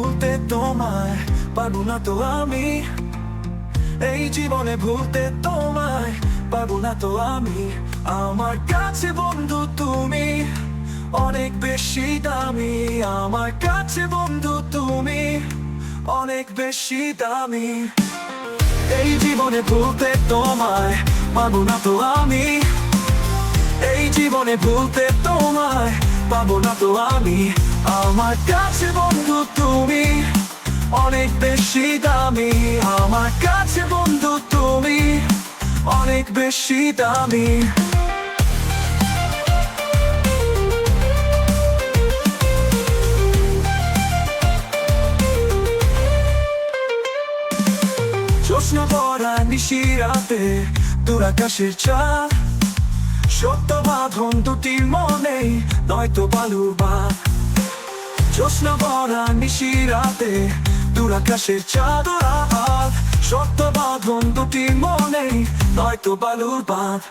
ভুলতে তোমায় পারবো না তো আমি, এই জীবনে ভুলতে তোমায় পারবো না তো আমি। আমার কাছে বন্ধু তুমি অনেক বেশি দামি, আমার কাছে বন্ধু তুমি অনেক বেশি দামি। এই জীবনে ভুলতে তোমায় পারবো না তো আমি, এই জীবনে ভুলতে তোমায় পাবো না তো আমি। আমার কাছে বন্ধু তুমি অনেক বেশি দামি, আমার কাছে বন্ধু তুমি অনেক বেশি দামি। জ্যোৎস্না ভরা নিশিরাতে দূর আকাশের চাঁদ, সত্য বাঁধন দুটির মনে নয়তো বালুর বাঁধ। জ্যোৎস্না ভরা নিশিরাতে দূর আকাশের চাঁদ রাত, সত্য বাঁধন দুটির মনে নয়তো বালুর বাঁধ।